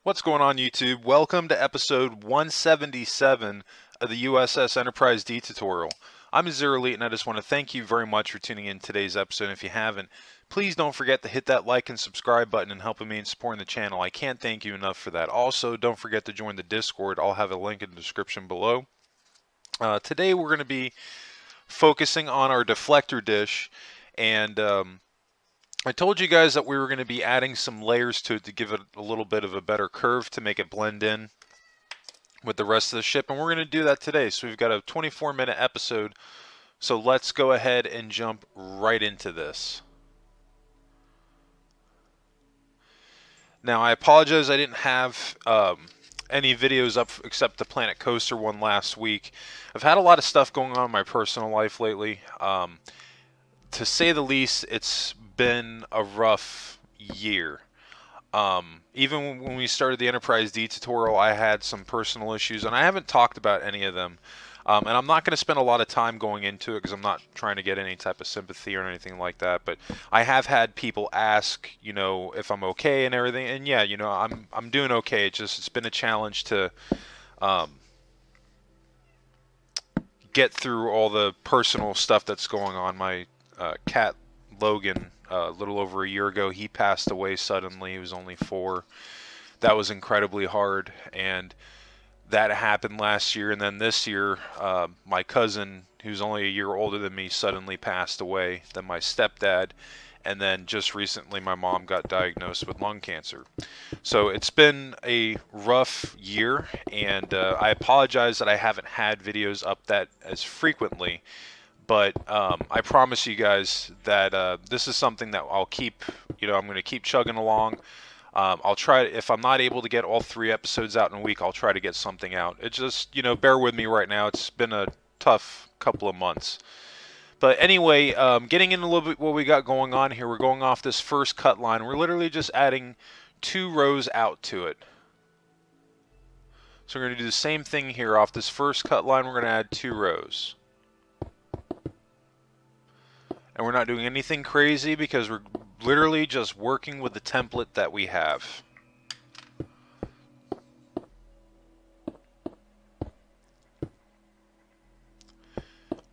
What's going on, YouTube? Welcome to episode 177 of the U.S.S. Enterprise D tutorial. I'm Zero Elite, and I just want to thank you very much for tuning in today's episode. And if you haven't, please don't forget to hit that like and subscribe button and helping me in supporting the channel. I can't thank you enough for that. Also, don't forget to join the Discord. I'll have a link in the description below. Today we're going to be focusing on our deflector dish, and I told you guys that we were going to be adding some layers to it to give it a little bit of a better curve to make it blend in with the rest of the ship, and we're going to do that today. So we've got a 24-minute episode, so let's go ahead and jump right into this. Now, I apologize I didn't have any videos up except the Planet Coaster one last week. I've had a lot of stuff going on in my personal life lately. To say the least, it's been a rough year. Even when we started the Enterprise D tutorial, I had some personal issues, and I haven't talked about any of them. And I'm not going to spend a lot of time going into it because I'm not trying to get any type of sympathy or anything like that. But I have had people ask, you know, if I'm okay and everything. And yeah, you know, I'm doing okay. It's been a challenge to get through all the personal stuff that's going on. My cat Logan, a little over a year ago, he passed away suddenly. He was only 4. That was incredibly hard, and that happened last year. And then this year, my cousin, who's only a year older than me, suddenly passed away. Then my stepdad, and then just recently my mom got diagnosed with lung cancer. So it's been a rough year, and I apologize that I haven't had videos up that as frequently. But I promise you guys that this is something that I'll keep, you know, I'm going to keep chugging along. I'll try, if I'm not able to get all 3 episodes out in a week, I'll try to get something out. It just, you know, bear with me right now. It's been a tough couple of months. But anyway, getting into a little bit what we got going on here, we're going off this first cut line. We're literally just adding 2 rows out to it. So we're going to do the same thing here. Off this first cut line, we're going to add 2 rows. And we're not doing anything crazy because we're literally just working with the template that we have.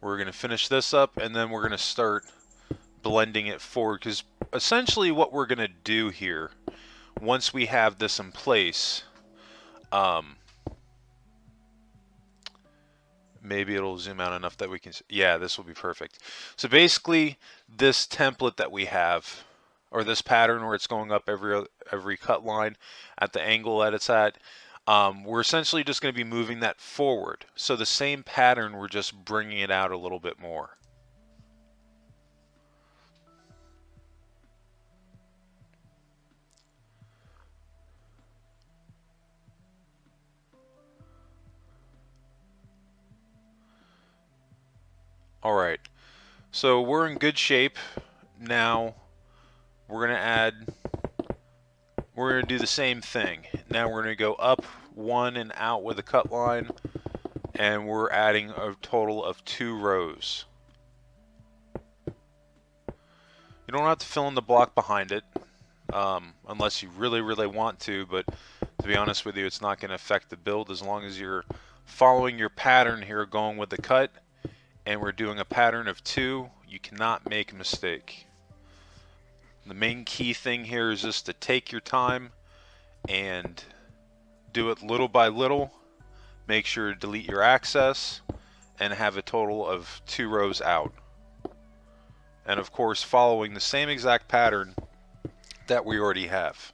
We're going to finish this up, and then we're going to start blending it forward, because essentially what we're going to do here, once we have this in place, maybe it'll zoom out enough that we can, yeah, this will be perfect. So basically, this template that we have, or this pattern where it's going up every cut line at the angle that it's at, we're essentially just going to be moving that forward. So the same pattern, we're just bringing it out a little bit more. Alright, so we're in good shape. Now we're going to do the same thing. Now we're going to go up 1 and out with a cut line, and we're adding a total of 2 rows. You don't have to fill in the block behind it unless you really want to, but to be honest with you, it's not going to affect the build as long as you're following your pattern here, going with the cut. And we're doing a pattern of 2. You cannot make a mistake. The main key thing here is just to take your time and do it little by little. Make sure to delete your access and have a total of 2 rows out. And of course, following the same exact pattern that we already have.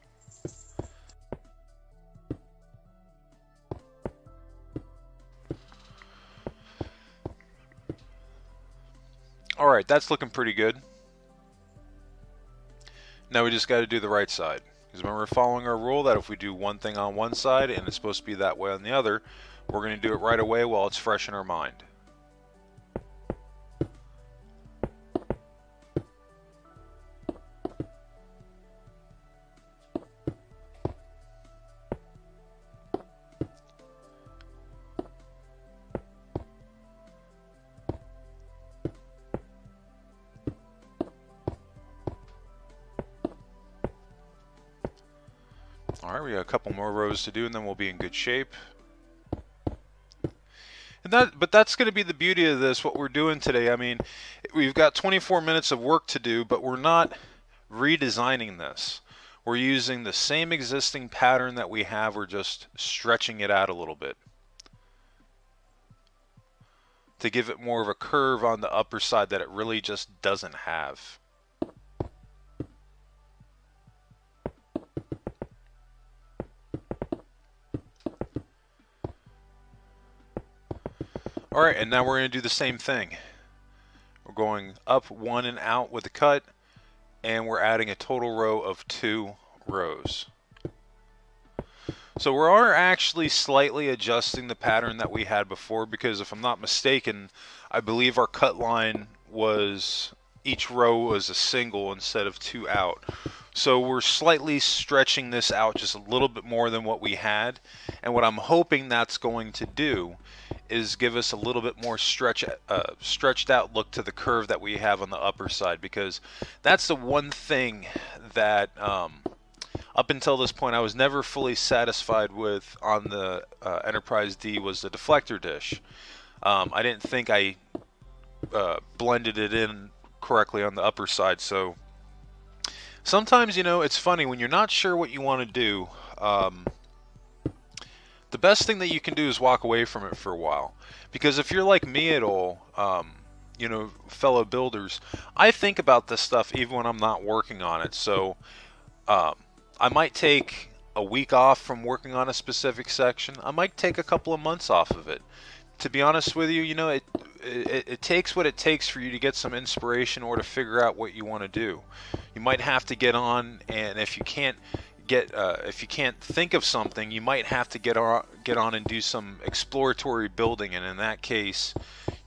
Alright, that's looking pretty good. Now we just got to do the right side. Because remember, following our rule that if we do one thing on one side and it's supposed to be that way on the other, we're going to do it right away while it's fresh in our mind. Alright, we got a couple more rows to do and then we'll be in good shape. But that's going to be the beauty of this, what we're doing today. I mean, we've got 24 minutes of work to do, but we're not redesigning this. We're using the same existing pattern that we have, we're just stretching it out a little bit to give it more of a curve on the upper side that it really just doesn't have. Alright, and now we're going to do the same thing. We're going up one and out with a cut, and we're adding a total row of 2 rows. So we are actually slightly adjusting the pattern that we had before, because if I'm not mistaken, I believe our cut line was, each row was a single instead of 2 out. So we're slightly stretching this out just a little bit more than what we had, and what I'm hoping that's going to do is give us a little bit more stretched out look to the curve that we have on the upper side, because that's the one thing that up until this point I was never fully satisfied with on the Enterprise D was the deflector dish. I didn't think I blended it in correctly on the upper side, so sometimes, you know, it's funny when you're not sure what you want to do. The best thing that you can do is walk away from it for a while, because if you're like me at all, you know, fellow builders, I think about this stuff even when I'm not working on it. So I might take a week off from working on a specific section. I might take a couple of months off of it. To be honest with you, you know, it takes what it takes for you to get some inspiration or to figure out what you want to do. You might have to get on, and if you can't think of something, you might have to get on and do some exploratory building, and in that case,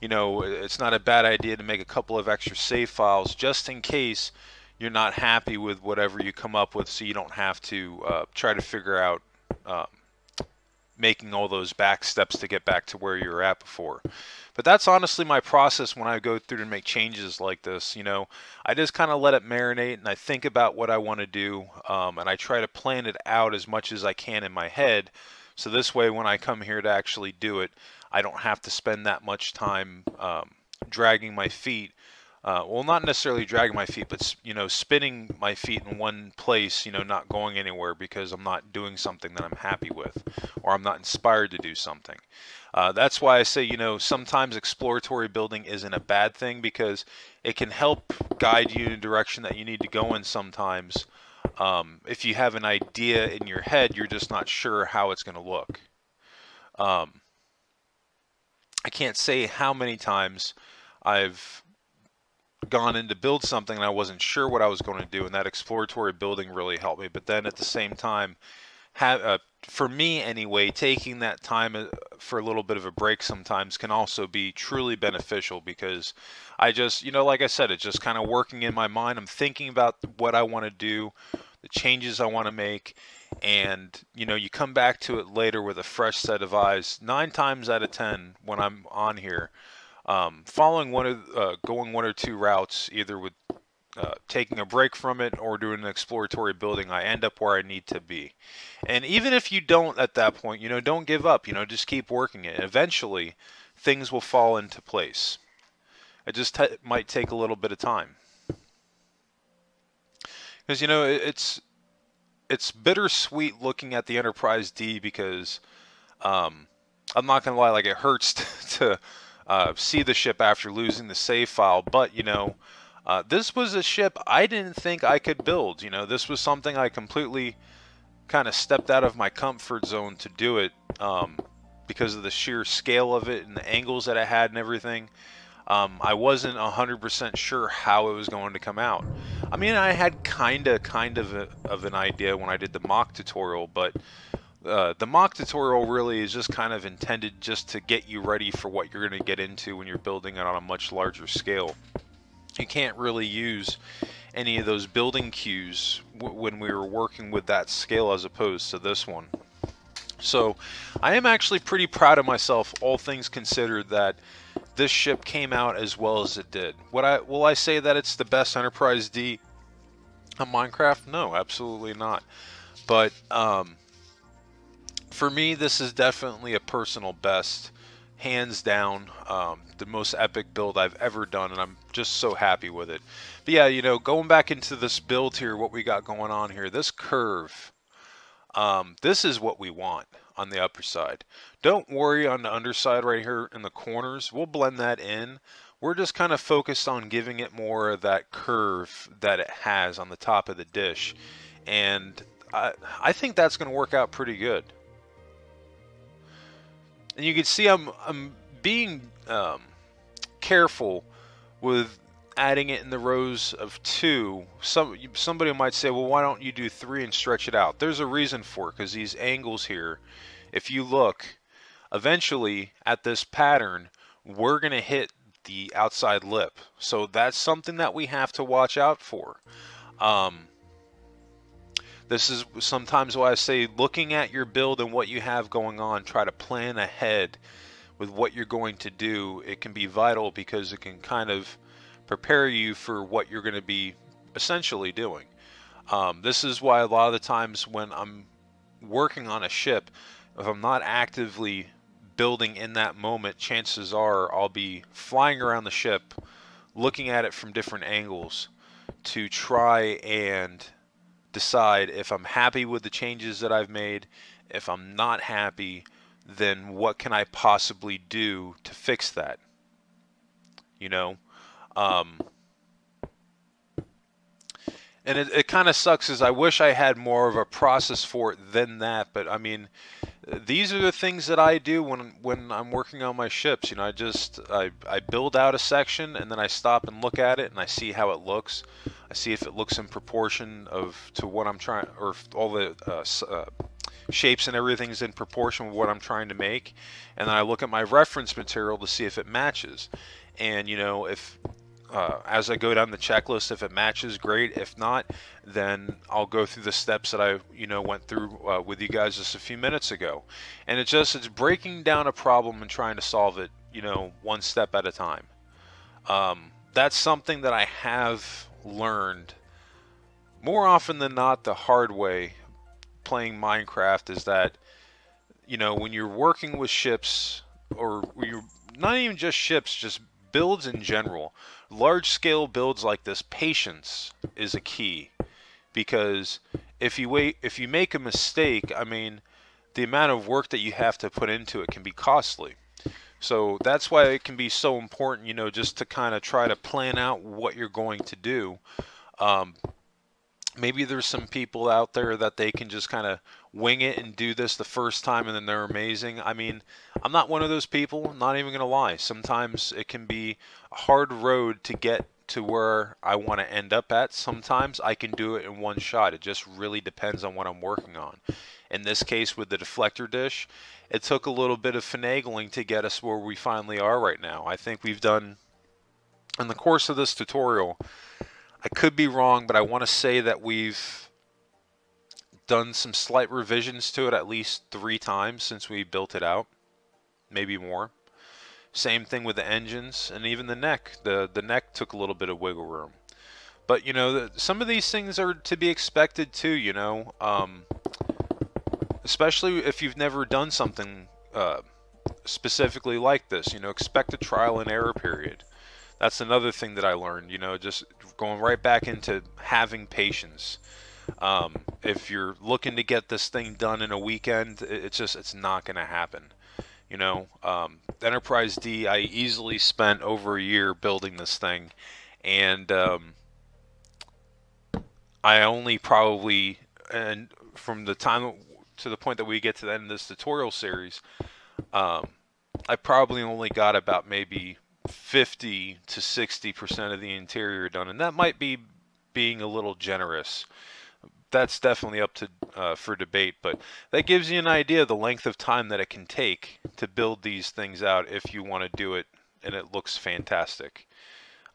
you know, it's not a bad idea to make a couple of extra save files just in case you're not happy with whatever you come up with, so you don't have to try to figure out making all those back steps to get back to where you were at before. But that's honestly my process when I go through to make changes like this. You know, I just kind of let it marinate and I think about what I want to do, and I try to plan it out as much as I can in my head, so this way when I come here to actually do it, I don't have to spend that much time dragging my feet. Well, not necessarily dragging my feet, but, you know, spinning my feet in one place, you know, not going anywhere because I'm not doing something that I'm happy with, or I'm not inspired to do something. That's why I say, you know, sometimes exploratory building isn't a bad thing, because it can help guide you in a direction that you need to go in sometimes. If you have an idea in your head, you're just not sure how it's going to look. I can't say how many times I've gone in to build something and I wasn't sure what I was going to do, and that exploratory building really helped me. But then at the same time, for me anyway, taking that time for a little bit of a break sometimes can also be truly beneficial, because I just, you know, like I said, it's just kind of working in my mind. I'm thinking about what I want to do, the changes I want to make, and, you know, you come back to it later with a fresh set of eyes. 9 times out of 10 when I'm on here, following going 1 or 2 routes, either with taking a break from it or doing an exploratory building, I end up where I need to be. And even if you don't at that point, you know, don't give up, you know, just keep working it. Eventually things will fall into place. It just might take a little bit of time, because, you know, it's bittersweet looking at the Enterprise D, because I'm not gonna lie, like, it hurts to see the ship after losing the save file. But, you know, this was a ship I didn't think I could build. You know, this was something I completely kind of stepped out of my comfort zone to do it, because of the sheer scale of it and the angles that it had and everything. I wasn't 100% sure how it was going to come out. I mean, I had kind of an idea when I did the mock tutorial, but the mock tutorial really is just kind of intended just to get you ready for what you're going to get into when you're building it on a much larger scale. You can't really use any of those building cues when we were working with that scale as opposed to this one. So I am actually pretty proud of myself, all things considered, that this ship came out as well as it did. Will I say that it's the best Enterprise D on Minecraft? No, absolutely not. But for me, this is definitely a personal best, hands down. The most epic build I've ever done, and I'm just so happy with it. But yeah, you know, going back into this build here, what we got going on here, this curve, this is what we want on the upper side. Don't worry on the underside right here in the corners. We'll blend that in. We're just kind of focused on giving it more of that curve that it has on the top of the dish. And I think that's going to work out pretty good. And you can see I'm being careful with adding it in the rows of 2. Somebody might say, well, why don't you do 3 and stretch it out? There's a reason for it, because these angles here, if you look, eventually at this pattern, we're going to hit the outside lip. So that's something that we have to watch out for. This is sometimes why I say, looking at your build and what you have going on, try to plan ahead with what you're going to do. It can be vital because it can kind of prepare you for what you're going to be essentially doing. This is why a lot of the times when I'm working on a ship, if I'm not actively building in that moment, chances are I'll be flying around the ship, looking at it from different angles to try and decide if I'm happy with the changes that I've made. If I'm not happy, then what can I possibly do to fix that? You know? And it kind of sucks, is I wish I had more of a process for it than that. But I mean, these are the things that I do when I'm working on my ships. You know, I build out a section, and then I stop and look at it, and I see how it looks. I see if it looks in proportion to what I'm trying, or if all the shapes and everything's in proportion with what I'm trying to make. And then I look at my reference material to see if it matches. And you know, if as I go down the checklist, if it matches, great. If not, then I'll go through the steps that I went through with you guys just a few minutes ago. And it's breaking down a problem and trying to solve it, one step at a time. That's something that I have learned more often than not the hard way playing Minecraft, is that when you're working with ships, or you're not even just ships, just builds in general, large scale builds like this, patience is a key. Because if you make a mistake, I mean, the amount of work that you have to put into it can be costly. So that's why it can be so important, just to kind of try to plan out what you're going to do. Maybe there's some people out there that they can just kind of wing it and do this the first time and then they're amazing. I mean, I'm not one of those people, I'm not even going to lie. Sometimes it can be a hard road to get to where I want to end up at. Sometimes I can do it in one shot. It just really depends on what I'm working on. In this case with the deflector dish, it took a little bit of finagling to get us where we finally are right now. I think we've done, in the course of this tutorial, I could be wrong, but I want to say that we've done some slight revisions to it at least 3 times since we built it out, maybe more. Same thing with the engines and even the neck. The neck took a little bit of wiggle room. But some of these things are to be expected too, especially if you've never done something specifically like this. Expect a trial and error period. That's another thing that I learned, just going right back into having patience. If you're looking to get this thing done in a weekend, it's not going to happen. Enterprise D, I easily spent over a year building this thing, and I only probably, and from the time to the point that we get to the end of this tutorial series, I probably only got about maybe 50 to 60% of the interior done, and that might be being a little generous. That's definitely up to for debate, but that gives you an idea of the length of time that it can take to build these things out if you want to do it and it looks fantastic.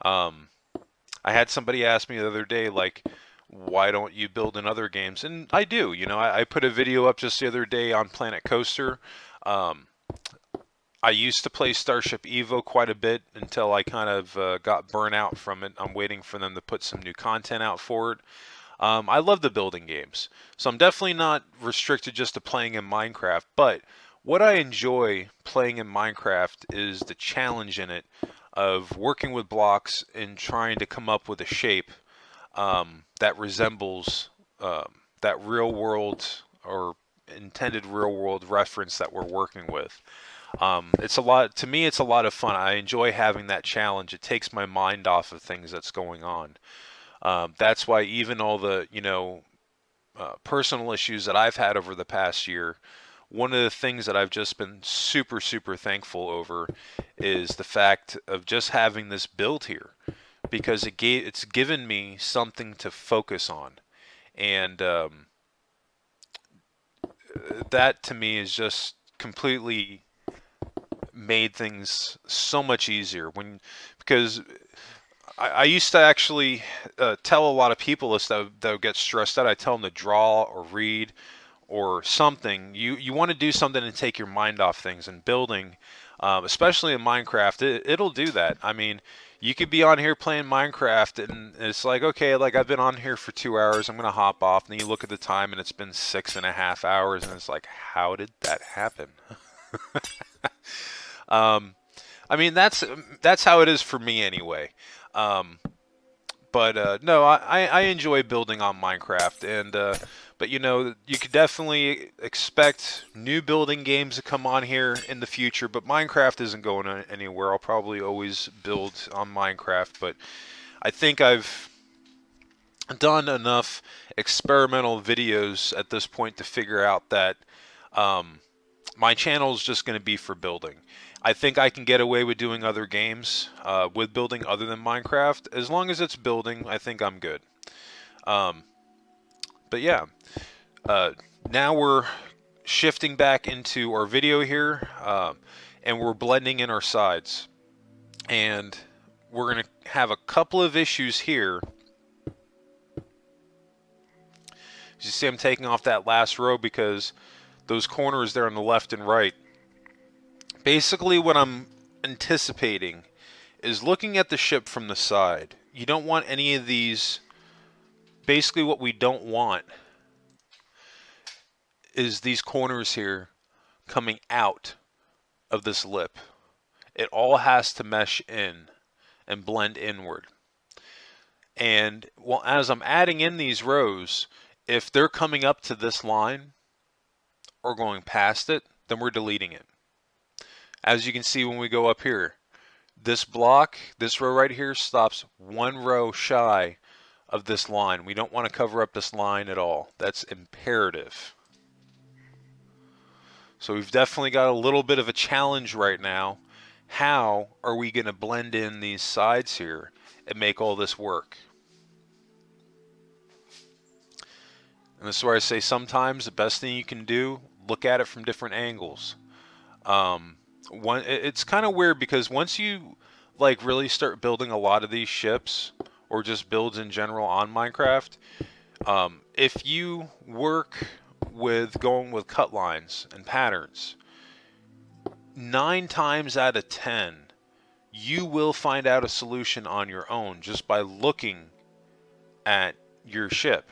I had somebody ask me the other day, like, why don't you build in other games? And I do. I put a video up just the other day on Planet Coaster. I used to play Starship Evo quite a bit until I kind of got burnt out from it. I'm waiting for them to put some new content out for it. I love the building games, so I'm definitely not restricted just to playing in Minecraft, but what I enjoy playing in Minecraft is the challenge in it of working with blocks and trying to come up with a shape that resembles that real world or intended real world reference that we're working with. It's a lot, to me, it's a lot of fun. I enjoy having that challenge. It takes my mind off of things that's going on. That's why even all the, personal issues that I've had over the past year, one of the things that I've just been super, super thankful over is the fact of just having this build here, because it's given me something to focus on. And that to me is just completely made things so much easier because I used to actually tell a lot of people this that would get stressed out. I tell them to draw or read or something. You want to do something and take your mind off things. And building, especially in Minecraft, it'll do that. I mean, you could be on here playing Minecraft and it's like, okay, like I've been on here for 2 hours, I'm gonna hop off. And then you look at the time and it's been 6.5 hours, and it's like, how did that happen? I mean, that's how it is for me anyway. But no, I enjoy building on Minecraft, and but you could definitely expect new building games to come on here in the future. But Minecraft isn't going anywhere. I'll probably always build on Minecraft, but I think I've done enough experimental videos at this point to figure out that my channel is just going to be for building. I think I can get away with doing other games with building other than Minecraft. As long as it's building, I think I'm good. But yeah, now we're shifting back into our video here, and we're blending in our sides. And we're going to have a couple of issues here. As you see, I'm taking off that last row because those corners there on the left and right. Basically, what I'm anticipating is looking at the ship from the side. You don't want any of these. Basically, what we don't want is these corners here coming out of this lip. It all has to mesh in and blend inward. And well, as I'm adding in these rows, if they're coming up to this line or going past it, then we're deleting it. As you can see when we go up here, this block, this row right here, stops one row shy of this line. We don't want to cover up this line at all. That's imperative. So we've definitely got a little bit of a challenge right now. How are we going to blend in these sides here and make all this work? And this is where I say sometimes the best thing you can do, look at it from different angles. It's kind of weird because once you like really start building a lot of these ships or just builds in general on Minecraft, if you work with going with cut lines and patterns, 9 times out of 10 you will find out a solution on your own just by looking at your ship,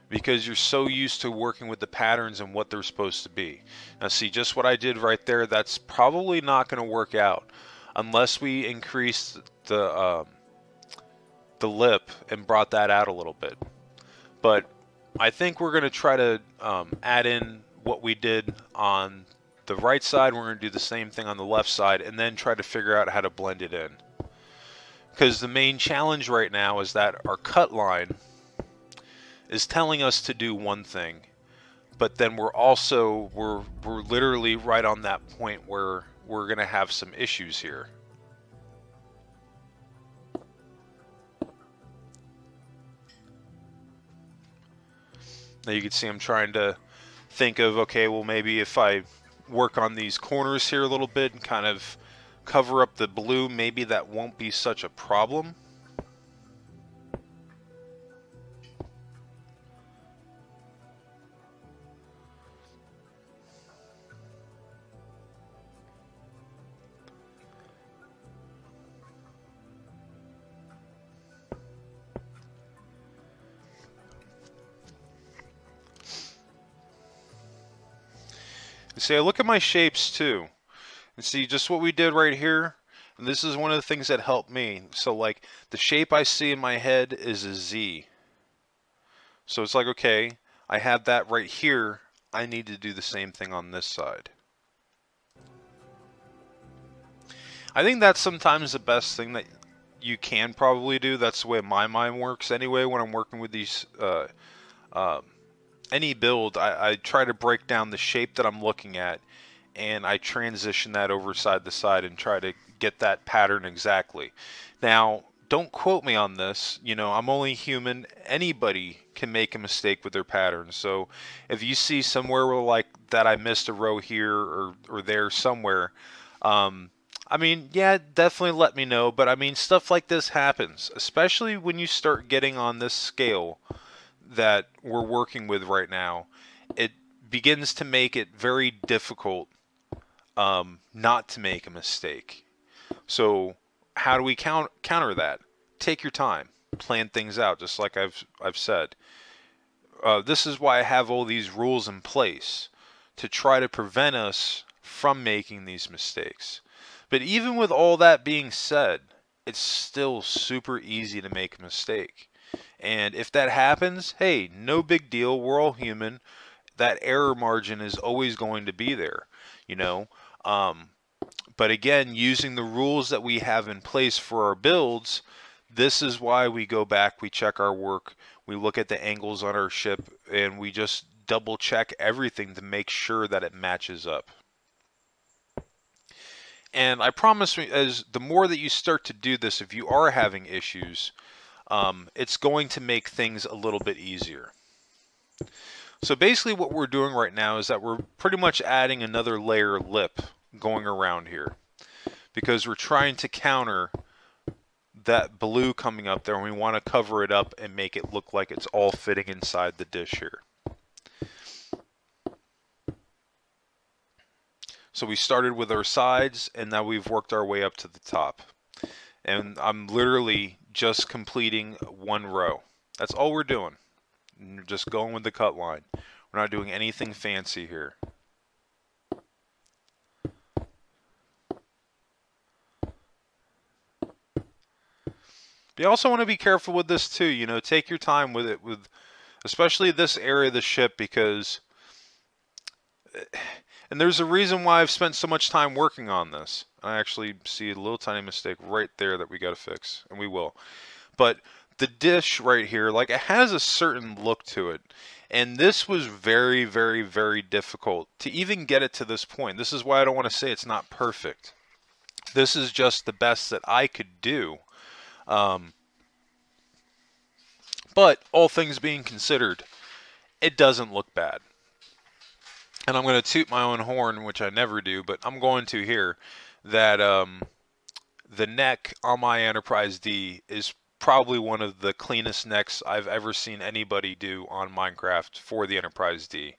because you're so used to working with the patterns and what they're supposed to be. Now see, just what I did right there, that's probably not going to work out unless we increase the lip and brought that out a little bit. But I think we're going to try to add in what we did on the right side. We're going to do the same thing on the left side and then try to figure out how to blend it in. Because the main challenge right now is that our cut line is telling us to do one thing, but then we're literally right on that point where we're going to have some issues here. Now you can see I'm trying to think of, okay, well maybe if I work on these corners here a little bit and kind of cover up the blue, maybe that won't be such a problem. See, I look at my shapes too, and see just what we did right here. And this is one of the things that helped me. So like the shape I see in my head is a Z. So it's like, okay, I have that right here. I need to do the same thing on this side. I think that's sometimes the best thing that you can probably do. That's the way my mind works anyway when I'm working with these any build. I try to break down the shape that I'm looking at, and I transition that over side to side and try to get that pattern exactly. Now, don't quote me on this. You know, I'm only human. Anybody can make a mistake with their patterns. So if you see somewhere where like that I missed a row here or there somewhere, I mean, yeah, definitely let me know. But I mean, stuff like this happens, especially when you start getting on this scale that we're working with right now. It begins to make it very difficult not to make a mistake. So how do we counter that? Take your time, plan things out, just like I've said. This is why I have all these rules in place to try to prevent us from making these mistakes. But even with all that being said, it's still super easy to make a mistake. And if that happens, hey, no big deal. We're all human. That error margin is always going to be there, you know. But again, using the rules that we have in place for our builds, this is why we go back, we check our work, we look at the angles on our ship, and we just double check everything to make sure that it matches up. And I promise you, as the more that you start to do this, if you are having issues, it's going to make things a little bit easier. So basically what we're doing right now is that we're pretty much adding another layer lip going around here, because we're trying to counter that blue coming up there, and we want to cover it up and make it look like it's all fitting inside the dish here. So we started with our sides, and now we've worked our way up to the top. And I'm literally just completing one row. That's all we're doing. We're just going with the cut line. We're not doing anything fancy here. But you also want to be careful with this too. You know, take your time with it, with especially this area of the ship, because, and there's a reason why I've spent so much time working on this. I actually see a little tiny mistake right there that we got to fix, and we will. But the dish right here, like, it has a certain look to it. And this was very, very, very difficult to even get it to this point. This is why I don't want to say it's not perfect. This is just the best that I could do. But all things being considered, it doesn't look bad. And I'm going to toot my own horn, which I never do, but I'm going to here, that the neck on my Enterprise D is probably one of the cleanest necks I've ever seen anybody do on Minecraft for the Enterprise D.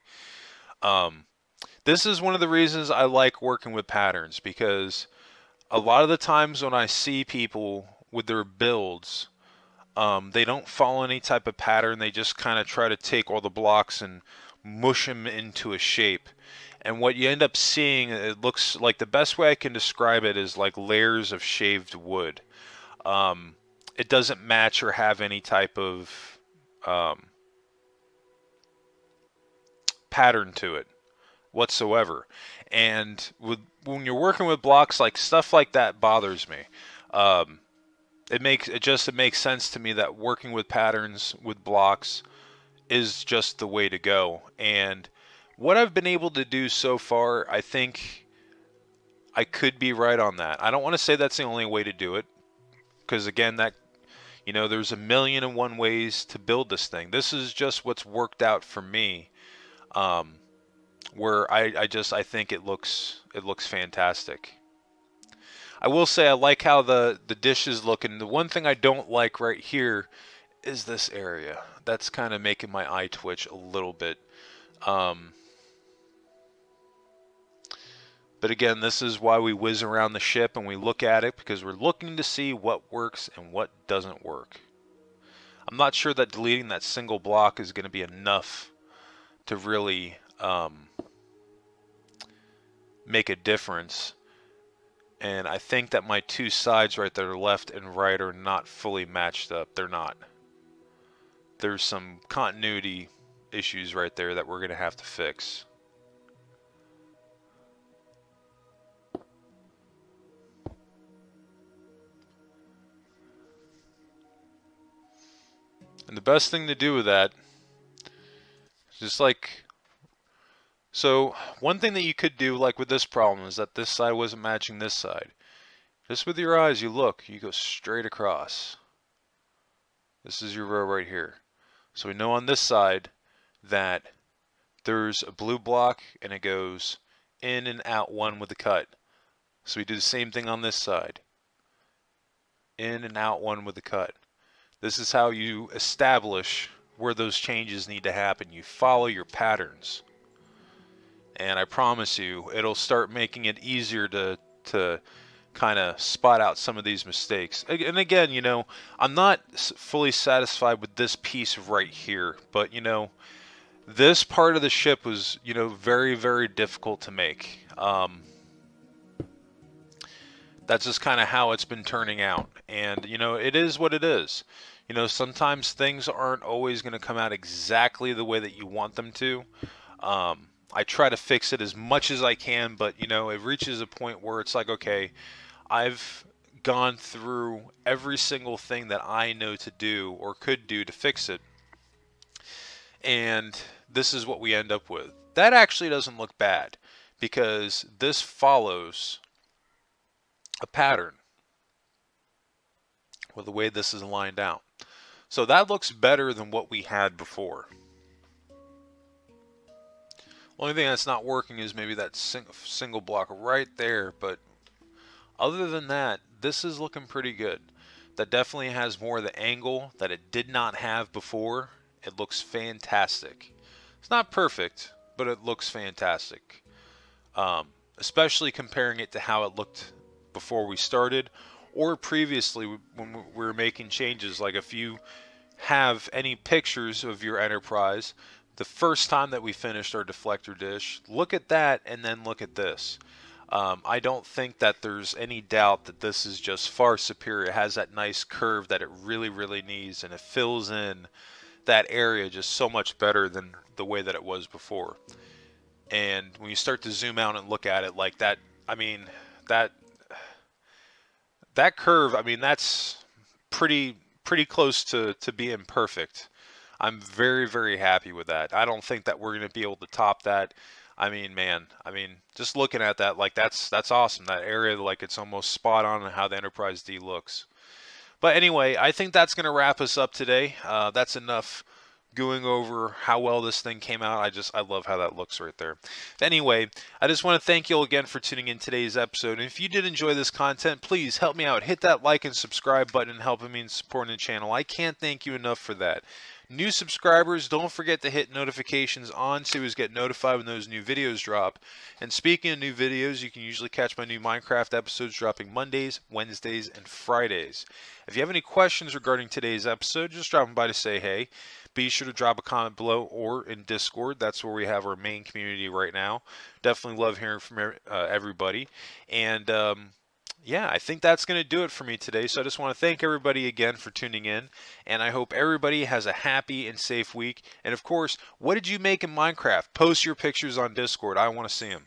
This is one of the reasons I like working with patterns, because a lot of the times when I see people with their builds, they don't follow any type of pattern. They just kind of try to take all the blocks and mush them into a shape. And what you end up seeing, it looks like, the best way I can describe it is like layers of shaved wood. It doesn't match or have any type of pattern to it whatsoever. And when you're working with blocks, like, stuff like that bothers me. It makes sense to me that working with patterns with blocks is just the way to go. And what I've been able to do so far, I think I could be right on that. I don't want to say that's the only way to do it, because again, that, you know, there's 1,000,001 ways to build this thing. This is just what's worked out for me, where I think it looks fantastic. I will say I like how the dishes look, and the one thing I don't like right here is this area. That's kind of making my eye twitch a little bit. But again, this is why we whiz around the ship and we look at it, because we're looking to see what works and what doesn't work. I'm not sure that deleting that single block is going to be enough to really make a difference. And I think that my two sides right there, left and right, are not fully matched up. They're not. There's some continuity issues right there that we're going to have to fix. And the best thing to do with that, just like, so one thing that you could do, like with this problem, is that this side wasn't matching this side. Just with your eyes, you look, you go straight across. This is your row right here. So we know on this side that there's a blue block and it goes in and out one with the cut. So we do the same thing on this side. In and out one with the cut. This is how you establish where those changes need to happen. You follow your patterns. And I promise you, it'll start making it easier to kind of spot out some of these mistakes. And again, you know, I'm not fully satisfied with this piece right here, but you know, this part of the ship was, you know, very, very difficult to make. That's just kind of how it's been turning out. And, you know, it is what it is. You know, sometimes things aren't always going to come out exactly the way that you want them to. I try to fix it as much as I can, but, you know, it reaches a point where it's like, okay, I've gone through every single thing that I know to do or could do to fix it. And this is what we end up with. That actually doesn't look bad because this follows a pattern with the way this is lined out. So that looks better than what we had before. Only thing that's not working is maybe that single block right there, but other than that, this is looking pretty good. That definitely has more of the angle that it did not have before. It looks fantastic. It's not perfect, but it looks fantastic. Especially comparing it to how it looked before we started or previously when we were making changes. Like if you have any pictures of your Enterprise, the first time that we finished our deflector dish, look at that and then look at this. I don't think that there's any doubt that this is just far superior. It has that nice curve that it really, really needs, and it fills in that area just so much better than the way that it was before. And when you start to zoom out and look at it like that, I mean, that curve, I mean, that's pretty close to being perfect. I'm very, very happy with that. I don't think that we're going to be able to top that. I mean, man, I mean, just looking at that, like that's awesome. That area, like it's almost spot on how the Enterprise D looks. But anyway, I think that's going to wrap us up today. That's enough going over how well this thing came out. I love how that looks right there. Anyway, I just want to thank you all again for tuning in today's episode. And if you did enjoy this content, please help me out. Hit that like and subscribe button, helping me in supporting the channel. I can't thank you enough for that. New subscribers, don't forget to hit notifications on so you get notified when those new videos drop. And speaking of new videos, you can usually catch my new Minecraft episodes dropping Mondays, Wednesdays, and Fridays. If you have any questions regarding today's episode, just drop them by to say hey. Be sure to drop a comment below or in Discord. That's where we have our main community right now. Definitely love hearing from everybody. And yeah, I think that's going to do it for me today. So I just want to thank everybody again for tuning in. And I hope everybody has a happy and safe week. And of course, what did you make in Minecraft? Post your pictures on Discord. I want to see them.